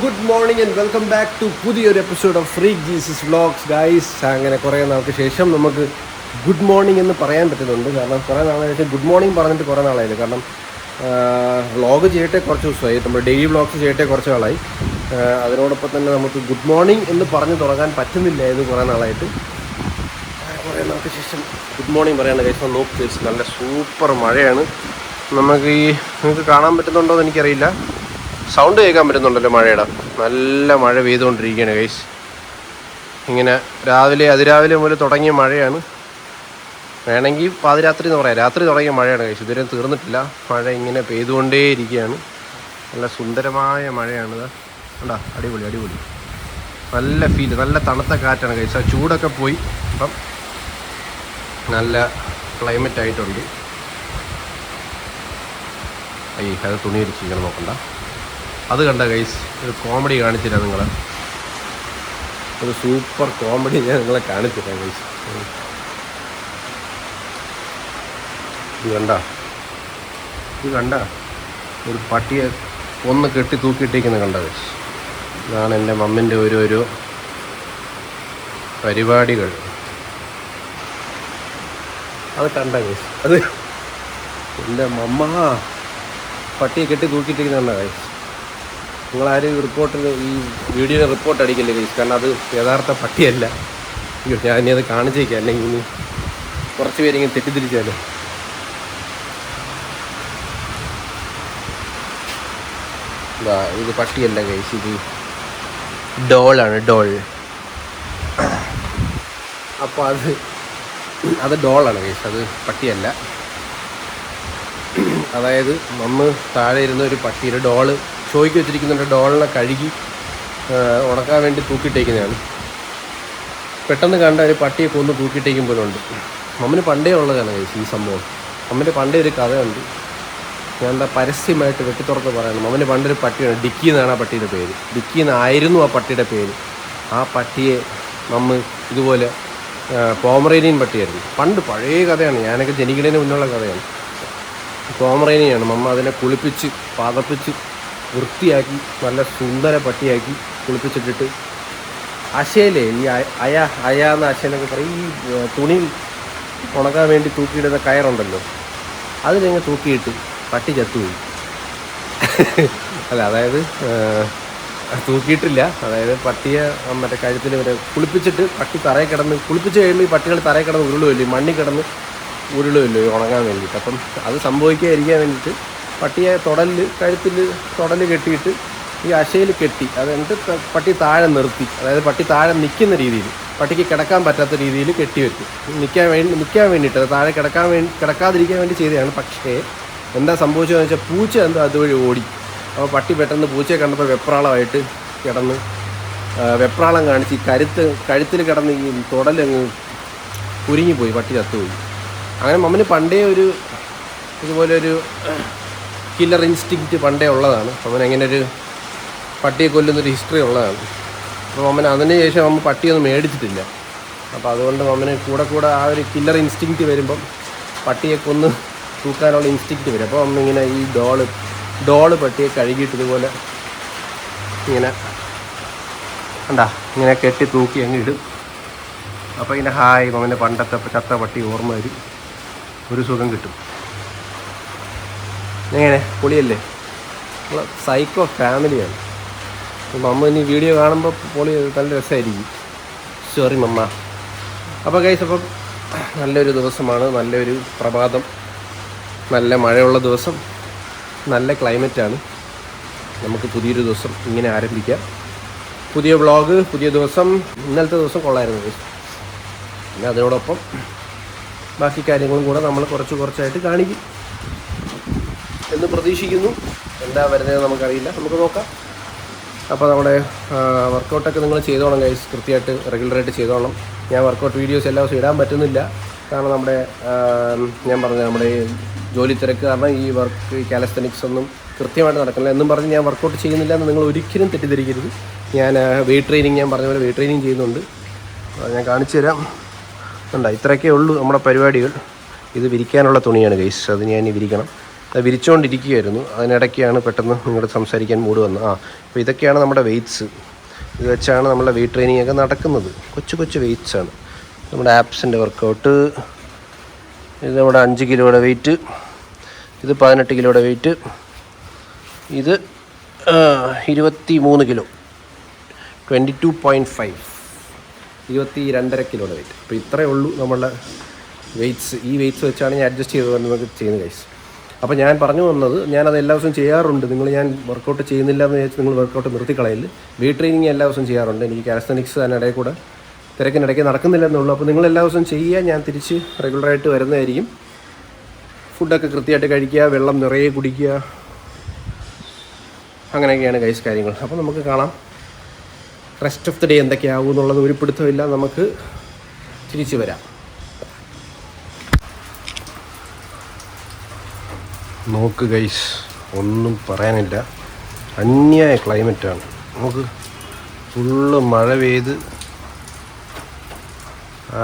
Good morning and welcome back to പുതിയൊരു episode of freak Jesus vlogs guys. അങ്ങനെ കുറേ നാൾക്ക് ശേഷം നമുക്ക് ഗുഡ് മോർണിംഗ് എന്ന് പറയാൻ പറ്റുന്നുണ്ട്. കാരണം കുറേ നാളായിട്ട് ഗുഡ് മോർണിംഗ് പറഞ്ഞിട്ട് കുറേ നാളായില്ല. കാരണം വ്ളോഗ് ചെയ്യട്ടെ കുറച്ച് ദിവസമായി, നമ്മൾ ഡെയിലി വ്ളോഗ്സ് ചെയ്യട്ടെ കുറച്ച് നാളായി. അതിനോടൊപ്പം തന്നെ നമുക്ക് ഗുഡ് മോർണിംഗ് എന്ന് പറഞ്ഞ് തുടങ്ങാൻ പറ്റുന്നില്ല ഇത് കുറേ നാളായിട്ട്. കുറേ നാൾക്ക് ശേഷം ഗുഡ് മോർണിംഗ് പറയാണ് ഗൈസ്. നോക്ക്, നല്ല സൂപ്പർ മഴയാണ്. നിങ്ങൾക്ക് കാണാൻ പറ്റുന്നുണ്ടോ എന്ന് എനിക്കറിയില്ല. സൗണ്ട് കേൾക്കാൻ പറ്റുന്നുണ്ടല്ലോ മഴയുടെ. നല്ല മഴ പെയ്തുകൊണ്ടിരിക്കുകയാണ് ഗൈസ്. ഇങ്ങനെ അതിരാവിലെ മുതൽ തുടങ്ങിയ മഴയാണ്. വേണമെങ്കിൽ പാതിരാത്രി എന്ന് പറയാം, രാത്രി തുടങ്ങിയ മഴയാണ് ഗൈസ്. ഇതുവരെ തീർന്നിട്ടില്ല. മഴ ഇങ്ങനെ പെയ്തുകൊണ്ടേയിരിക്കുകയാണ്. നല്ല സുന്ദരമായ മഴയാണിത്. കണ്ടാ, അടിപൊളി അടിപൊളി. നല്ല ഫീൽ, നല്ല തണുത്ത കാറ്റാണ് ഗൈസ്. ആ ചൂടൊക്കെ പോയി അപ്പം നല്ല ക്ലൈമറ്റ് ആയിട്ടുണ്ട്. അത് തുണി ഇരിച്ചിങ്ങനെ നോക്കണ്ട. അത് കണ്ട ഗൈസ്, ഒരു കോമഡി കാണിച്ചില്ല നിങ്ങളെ. ഒരു സൂപ്പർ കോമഡി ഞാൻ നിങ്ങളെ കാണിച്ചില്ല ഗൈസ്. ഇത് കണ്ട ഒരു പട്ടിയെ ഒന്ന് കെട്ടി തൂക്കിയിട്ടേക്കുന്നത് കണ്ട ഗൈസ്. ഇതാണ് എൻ്റെ മമ്മിൻ്റെ ഒരു പരിപാടികൾ. അത് കണ്ട ഗൈസ്. അത് എൻ്റെ മമ്മ പട്ടിയെ കെട്ടി തൂക്കിയിട്ടേക്കുന്നത് കണ്ട ഗൈസ്. നിങ്ങളാരും ഈ വീഡിയോയുടെ റിപ്പോർട്ട് അടിക്കില്ലേ ഗൈസ്. കാരണം അത് യഥാർത്ഥ പട്ടിയല്ല. ഞാനിനി അത് കാണിച്ചേക്കാം, അല്ലെങ്കിൽ ഇനി കുറച്ച് പേരെങ്കിലും തെറ്റിദ്ധരിച്ചാലോ. ഇത് പട്ടിയല്ല ഗൈസ്, ഇത് ഡോളാണ്, ഡോൾ. അപ്പോൾ അത് ഡോളാണ് ഗൈസ്, അത് പട്ടിയല്ല. അതായത് നമ്മൾ താഴെ ഇരുന്ന ഒരു പട്ടിയുടെ ഡോള് ഷോയ്ക്ക് വെച്ചിരിക്കുന്നുണ്ട്. ഡോളിനെ കഴുകി ഉണക്കാൻ വേണ്ടി തൂക്കിയിട്ടേക്കുന്നതാണ്. പെട്ടെന്ന് കണ്ട ഒരു പട്ടിയെ കൊന്ന് തൂക്കിയിട്ടേക്കും പോലും ഉണ്ട്. മമ്മിന് പണ്ടേ ഉള്ളതാണ് ഗൈസ് ഈ സംഭവം. മമ്മിൻ്റെ പണ്ടേ ഒരു കഥയുണ്ട്. ഞാൻ പരസ്യമായിട്ട് വെട്ടിത്തുറന്ന് പറയണം. മമ്മിന് പണ്ടൊരു പട്ടിയാണ്, ഡിക്കി എന്നാണ് ആ പട്ടിയുടെ പേര്. ഡിക്കി എന്നായിരുന്നു ആ പട്ടിയുടെ പേര്. ആ പട്ടിയെ ഇതുപോലെ പോമറേനിയൻ പട്ടിയായിരുന്നു. പണ്ട് പഴയ കഥയാണ്, ഞാനൊക്കെ ജനിക്കുന്നതിന് മുന്നുള്ള കഥയാണ്. പോമറേനിയാണ്. മമ്മ അതിനെ കുളിപ്പിച്ച് പതപ്പിച്ച് വൃത്തിയാക്കി നല്ല സുന്ദര പട്ടിയാക്കി കുളിപ്പിച്ചിട്ടിട്ട് അശയിലെ ഈ അയ എന്ന അശയെന്നൊക്കെ പറയും, ഈ തുണി ഉണക്കാൻ വേണ്ടി തൂക്കിയിടുന്ന കയറുണ്ടല്ലോ, അതിനെങ്ങ് തൂക്കിയിട്ട് പട്ടി ചത്തുപോയി. അല്ല, അതായത് തൂക്കിയിട്ടില്ല. അതായത് പട്ടിയെ മറ്റേ കഴുത്തിൽ വരെ കുളിപ്പിച്ചിട്ട് പട്ടി തറയിൽ കിടന്ന് കുളിപ്പിച്ച് കഴിയുമ്പോൾ ഈ പട്ടികൾ തറയിൽ കിടന്ന് ഉരുളുമല്ലോ, മണ്ണിൽ കിടന്ന് ഉരുളുമല്ലോ ഉണങ്ങാൻ വേണ്ടിയിട്ട്. അപ്പം അത് സംഭവിക്കാതിരിക്കാൻ വേണ്ടിയിട്ട് പട്ടിയെ കഴുത്തിൽ തൊടൽ കെട്ടിയിട്ട് ഈ അശയിൽ കെട്ടി, എന്നിട്ട് പട്ടി താഴെ നിർത്തി. അതായത് പട്ടി താഴെ നിൽക്കുന്ന രീതിയിൽ, പട്ടിക്ക് കിടക്കാൻ പറ്റാത്ത രീതിയിൽ കെട്ടി വെക്കും. നിൽക്കാൻ വേണ്ടിയിട്ട്, അത് താഴെ കിടക്കാതിരിക്കാൻ വേണ്ടി ചെയ്തതാണ്. പക്ഷേ എന്താ സംഭവിച്ചതെന്ന് വെച്ചാൽ പൂച്ച അതുവഴി ഓടി. അപ്പോൾ പട്ടി പെട്ടെന്ന് പൂച്ചയെ കണ്ടപ്പോൾ വെപ്രാളമായിട്ട് കിടന്ന് വെപ്രാളം കാണിച്ച് കഴുത്തിൽ കിടന്ന് ഈ തൊടലങ്ങ് കുരുങ്ങിപ്പോയി, പട്ടി ചത്തുപോയി. അങ്ങനെ മമ്മന് പണ്ടേ ഇതുപോലെ ഒരു കില്ലർ ഇൻസ്റ്റിങ്ക്റ്റ് പണ്ടേ ഉള്ളതാണ്. അവൻ അങ്ങനെ ഒരു പട്ടിയെ കൊല്ലുന്നൊരു ഹിസ്റ്ററി ഉള്ളതാണ്. അപ്പോൾ മമ്മന് അതിന് ശേഷം അമ്മ പട്ടിയൊന്നും മേടിച്ചിട്ടില്ല. അപ്പോൾ അതുകൊണ്ട് മമ്മന് കൂടെ ആ ഒരു കില്ലർ ഇൻസ്റ്റിങ്ക്റ്റ് വരുമ്പം പട്ടിയെ കൊന്ന് തൂക്കാനുള്ള ഇൻസ്റ്റിങ്ക്റ്റ് വരും. അപ്പോൾ അമ്മ ഇങ്ങനെ ഈ ഡോള് പട്ടിയെ കഴുകിയിട്ട് ഇതുപോലെ ഇങ്ങനെ ഇങ്ങനെ കെട്ടി തൂക്കി അങ്ങ് ഇടും. അപ്പോൾ ഇങ്ങനെ ഹായ് മമ്മൻ്റെ പണ്ടത്തെ ചത്ത പട്ടി ഓർമ്മ വരും, ഒരു സുഖം കിട്ടും. എങ്ങനെ പൊളിയല്ലേ? നമ്മളെ സൈക്കോ ഫാമിലിയാണ്. മമ്മ ഇനി വീഡിയോ കാണുമ്പോൾ പൊളി നല്ല രസമായിരിക്കും. സോറി മമ്മ. അപ്പോൾ ഗൈസ്, അപ്പം നല്ലൊരു ദിവസമാണ്, നല്ലൊരു പ്രഭാതം, നല്ല മഴയുള്ള ദിവസം, നല്ല ക്ലൈമറ്റാണ്. നമുക്ക് പുതിയൊരു ദിവസം ഇങ്ങനെ ആരംഭിക്കാം. പുതിയ വ്ളോഗ്, പുതിയ ദിവസം. ഇന്നലത്തെ ദിവസം കൊള്ളായിരുന്നു ഗൈസ്. പിന്നെ അതിനോടൊപ്പം ബാക്കി കാര്യങ്ങളും കൂടെ നമ്മൾ കുറച്ചായിട്ട് കാണിക്കും എന്ന് പ്രതീക്ഷിക്കുന്നു. എന്താ വരുന്നത് നമുക്കറിയില്ല, നമുക്ക് നോക്കാം. അപ്പോൾ നമ്മുടെ വർക്കൗട്ടൊക്കെ നിങ്ങൾ ചെയ്തോണം ഗൈസ്, കൃത്യമായിട്ട് റെഗുലറായിട്ട് ചെയ്തോണം. ഞാൻ വർക്കൗട്ട് വീഡിയോസ് എല്ലാ ദിവസവും ഇടാൻ പറ്റുന്നില്ല. കാരണം ഞാൻ പറഞ്ഞ നമ്മുടെ ജോലി തിരക്ക് കാരണം ഈ കാലസ്തനിക്സ് ഒന്നും കൃത്യമായിട്ട് നടക്കില്ല എന്നും പറഞ്ഞ് ഞാൻ വർക്കൗട്ട് ചെയ്യുന്നില്ല എന്ന് നിങ്ങൾ ഒരിക്കലും തെറ്റിദ്ധരിക്കരുത്. ഞാൻ വെയ്റ്റ് ട്രെയിനിങ്, ഞാൻ പറഞ്ഞ പോലെ വെയ്റ്റ് ട്രെയിനിങ് ചെയ്യുന്നുണ്ട്. ഞാൻ കാണിച്ചു തരാം. ഇത്രയൊക്കെ ഉള്ളൂ നമ്മുടെ പരിപാടികൾ. ഇത് വിരിക്കാനുള്ള തുണിയാണ് ഗൈസ്, അത് ഞാൻ വിരിക്കണം. വിരിച്ചുകൊണ്ടിരിക്കുകയായിരുന്നു. അതിനിടയ്ക്കാണ് പെട്ടെന്ന് നിങ്ങളോട് സംസാരിക്കാൻ മൂഡ് വന്നത്. അപ്പോൾ ഇതൊക്കെയാണ് നമ്മുടെ വെയ്റ്റ്സ്. ഇത് വെച്ചാണ് നമ്മളെ വെയ്റ്റ് ട്രെയിനിങ് ഒക്കെ നടക്കുന്നത്. കൊച്ചു കൊച്ചു വെയ്റ്റ്സാണ്. നമ്മുടെ ആപ്സിൻ്റെ വർക്കൗട്ട്. ഇത് നമ്മുടെ 5 കിലോയുടെ വെയ്റ്റ്, ഇത് 18 കിലോയുടെ വെയ്റ്റ്, ഇത് 23 കിലോ, 22.5, 22.5 കിലോയുടെ വെയ്റ്റ്. അപ്പോൾ ഇത്രയേ ഉള്ളൂ നമ്മളുടെ വെയ്റ്റ്സ്. ഈ വെയ്റ്റ്സ് വെച്ചാണ് ഞാൻ അഡ്ജസ്റ്റ് ചെയ്ത് നമുക്ക് ചെയ്യുന്നത് ഗൈസ്. അപ്പോൾ ഞാൻ പറഞ്ഞു വന്നത്, ഞാനത് എല്ലാ ദിവസവും ചെയ്യാറുണ്ട്. ഞാൻ വർക്കൗട്ട് ചെയ്യുന്നില്ല എന്ന് വിചാരിച്ച് നിങ്ങൾ വർക്കൗട്ട് നിർത്തിക്കളയില്ല. വെയ്റ്റ് ട്രെയിനിങ് എല്ലാ ദിവസവും ചെയ്യാറുണ്ട്. എനിക്ക് കാലസ്തനിക്സ് അതിനിടയിൽ കൂടെ തിരക്കിനിടയ്ക്ക് നടക്കുന്നില്ല എന്നുള്ളൂ. അപ്പോൾ നിങ്ങൾ എല്ലാ ദിവസവും ചെയ്യുക, ഞാൻ തിരിച്ച് റെഗുലറായിട്ട് വരുന്നതായിരിക്കും. ഫുഡൊക്കെ കൃത്യമായിട്ട് കഴിക്കുക, വെള്ളം നിറയെ കുടിക്കുക, അങ്ങനെയൊക്കെയാണ് ഗൈസ് കാര്യങ്ങൾ. അപ്പോൾ നമുക്ക് കാണാം റെസ്റ്റ് ഓഫ് ദി ഡേ എന്തൊക്കെയാവും എന്നുള്ളത് ഒരു പിടുത്തമില്ല. നമുക്ക് തിരിച്ച് വരാം. നോക്ക് ഗൈസ്, ഒന്നും പറയാനില്ല. അന്യായ ക്ലൈമറ്റാണ്. നമുക്ക് ഫുള്ള് മഴ പെയ്ത്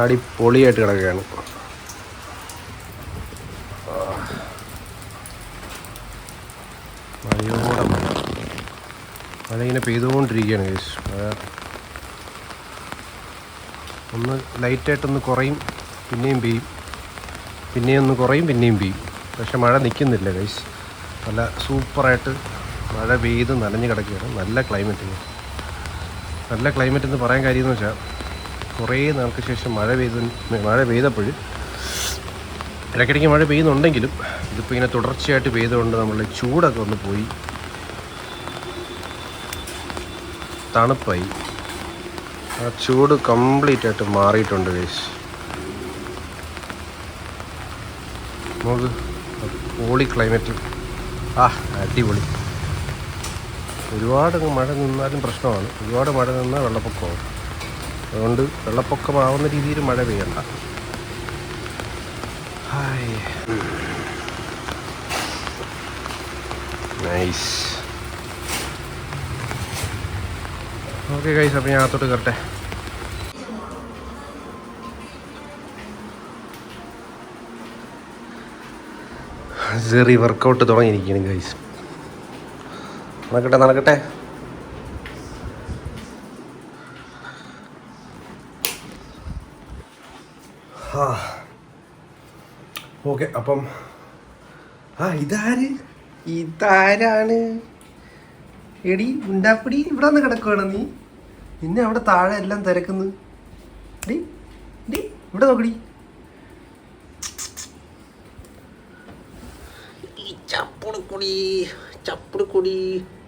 അടിപൊളിയായിട്ട് കിടക്കുകയാണ്. മഴയോടെ മഴ ഇങ്ങനെ പെയ്തുകൊണ്ടിരിക്കുകയാണ് ഗൈസ്. ഒന്ന് ലൈറ്റായിട്ടൊന്ന് കുറയും, പിന്നെയും പെയ്യും, പിന്നെയും ഒന്ന് കുറയും, പിന്നെയും പെയ്യും. പക്ഷെ മഴ നിൽക്കുന്നില്ല ഗൈസ്. നല്ല സൂപ്പറായിട്ട് മഴ പെയ്ത് നനഞ്ഞ് കിടക്കുകയാണ്. നല്ല ക്ലൈമറ്റ് എന്ന് പറയാൻ കാര്യം എന്ന് വെച്ചാൽ, കുറേ നാൾക്ക് ശേഷം മഴ പെയ്തപ്പോൾ ഇടയ്ക്കിടയ്ക്ക് മഴ പെയ്യുന്നുണ്ടെങ്കിലും ഇതിപ്പോൾ ഇങ്ങനെ തുടർച്ചയായിട്ട് പെയ്തുകൊണ്ട് നമ്മളുടെ ചൂടൊക്കെ ഒന്ന് പോയി, തണുപ്പായി. ആ ചൂട് കംപ്ലീറ്റ് ആയിട്ട് മാറിയിട്ടുണ്ട് ഗൈസ്. നമുക്ക് പൊളി ക്ലൈമറ്റ്. അടിപൊളി. ഒരുപാട് മഴ നിന്നാലും പ്രശ്നമാണ്. ഒരുപാട് മഴ നിന്നാൽ വെള്ളപ്പൊക്കമാവും. അതുകൊണ്ട് വെള്ളപ്പൊക്കമാവുന്ന രീതിയിൽ മഴ പെയ്യണ്ട. നൈസ്. ഓക്കെ ഗൈസ്, അപ്പോൾ ഞാൻ അകത്തോട്ട് കയറട്ടെ. ചെറിയ വർക്കൗട്ട് തുടങ്ങിയിരിക്കുകയാണ് ഗൈസ്. നടക്കട്ടെ. ഓക്കെ, അപ്പം ഇതാരാണ് എടി ഉണ്ടാപ്പിടി? ഇവിടെ വന്ന് കിടക്കുവാണ് നീ. നിന്നെ അവിടെ താഴെ എല്ലാം തിരക്കുന്നു. ഇവിടെ നോക്കടി. ചപ്പുടുക്കുടി.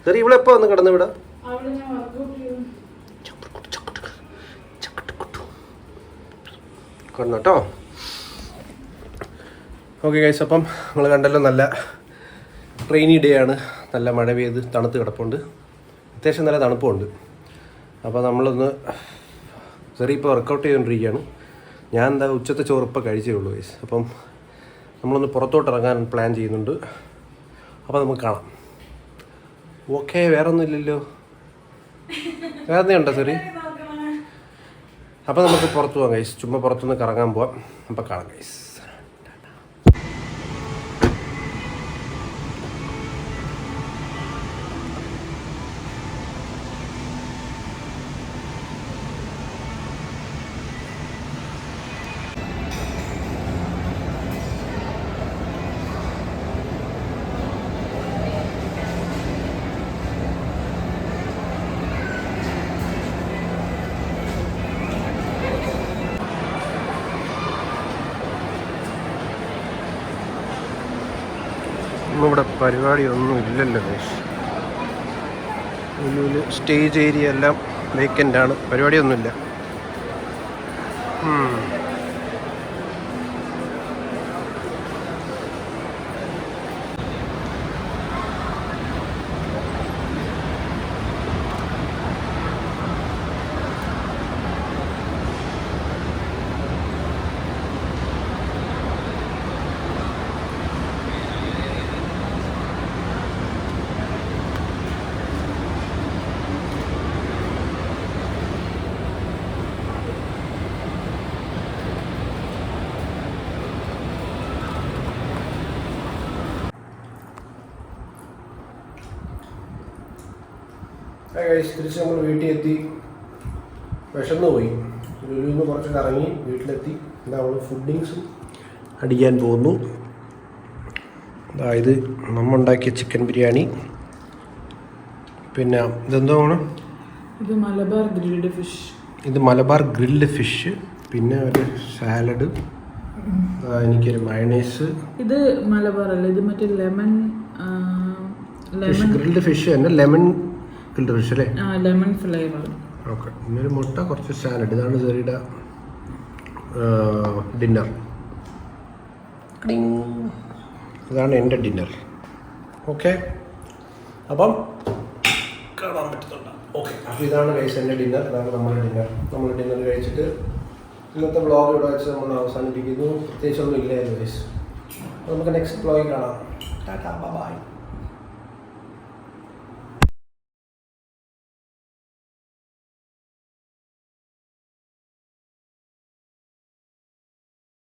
ചെറിയ ഇവിടെ എപ്പോ വന്ന് കിടന്നു? ഇവിടെ കൊണ്ടോ. ഓക്കെ ഗൈസ്, അപ്പം നിങ്ങൾ കണ്ടല്ലോ, നല്ല റെയിനി ഡേ ആണ്. നല്ല മഴ പെയ്ത് തണുത്ത് കിടപ്പുണ്ട്. അത്യാവശ്യം നല്ല തണുപ്പുണ്ട്. അപ്പോൾ നമ്മളൊന്ന് ഇപ്പോൾ വർക്കൗട്ട് ചെയ്തുകൊണ്ടിരിക്കുകയാണ്. ഞാൻ ഉച്ചത്തെ ചോറ് ഇപ്പോൾ കഴിച്ചേ ഉള്ളൂ ഗൈസ്. അപ്പം നമ്മളൊന്ന് പുറത്തോട്ട് ഇറങ്ങാൻ പ്ലാൻ ചെയ്യുന്നുണ്ട്. അപ്പോൾ നമുക്ക് കാണാം. ഓക്കെ, വേറെ ഒന്നും ഇല്ലല്ലോ? വേറെ ഉണ്ടോ അപ്പോൾ നമുക്ക് പുറത്ത് പോകാം ഗൈസ്. ചുമ്മാ പുറത്തുനിന്ന് കറങ്ങാൻ പോവാം. അപ്പോൾ കാണാം ഗൈസ്. ഇവിടെ പരിപാടിയൊന്നും ഇല്ലല്ലോ ഗൈസ്. സ്റ്റേജ് ഏരിയ എല്ലാം വേക്കൻ്റ് ആണ്. പരിപാടിയൊന്നുമില്ല. കഴിച്ച് തിരിച്ച് നമ്മൾ വീട്ടിൽ എത്തി. വിശന്ന് പോയി. ലുലുവിൽ നിന്ന് കുറച്ച് കറങ്ങി വീട്ടിലെത്തി. നമ്മൾ ഫുഡിങ്സും അടിക്കാൻ പോകുന്നു. അതായത് നമ്മൾ ഉണ്ടാക്കിയ ചിക്കൻ ബിരിയാണി, പിന്നെ ഇതെന്താണ്, ഇത് മലബാർ ഗ്രിൽഡ് ഫിഷ്. ഇത് മലബാർ ഗ്രിൽഡ് ഫിഷ്, പിന്നെ ഒരു സാലഡ്, എനിക്കൊരു മയണൈസ്. ഇത് മലബാർ അല്ല, ഇത് മറ്റേ ലെമൺ ഫിഷ് ഗ്രിൽഡ് ഫിഷ് തന്നെ, ലെമൺ ഗ്രിൽഡ് ഫിഷ് അല്ലേ? Lemon flavour. ഓക്കെ. ഇന്നൊരു മുട്ട, കുറച്ച് സാലഡ്. ഇതാണ് ചെറിയുടെ ഡിന്നർ. ഇതാണ് എൻ്റെ ഡിന്നർ. ഓക്കെ, അപ്പം കാണാൻ പറ്റുന്നുണ്ട്. ഓക്കെ, അപ്പോൾ ഇതാണ് കഴിച്ച എൻ്റെ ഡിന്നർ. ഇതാണ് നമ്മുടെ ഡിന്നർ. നമ്മൾ ഡിന്നർ കഴിച്ചിട്ട് ഇന്നത്തെ വ്ളോഗ് ഇവിടെ വെച്ച് നമ്മൾ അവസാനിപ്പിക്കുന്നു. പ്രത്യേകിച്ചൊന്നും ഇല്ലായിരുന്നു ഗൈസ്. നമുക്ക് നെക്സ്റ്റ് വ്ളോഗിൽ കാണാം. ടാറ്റാ, ബൈ.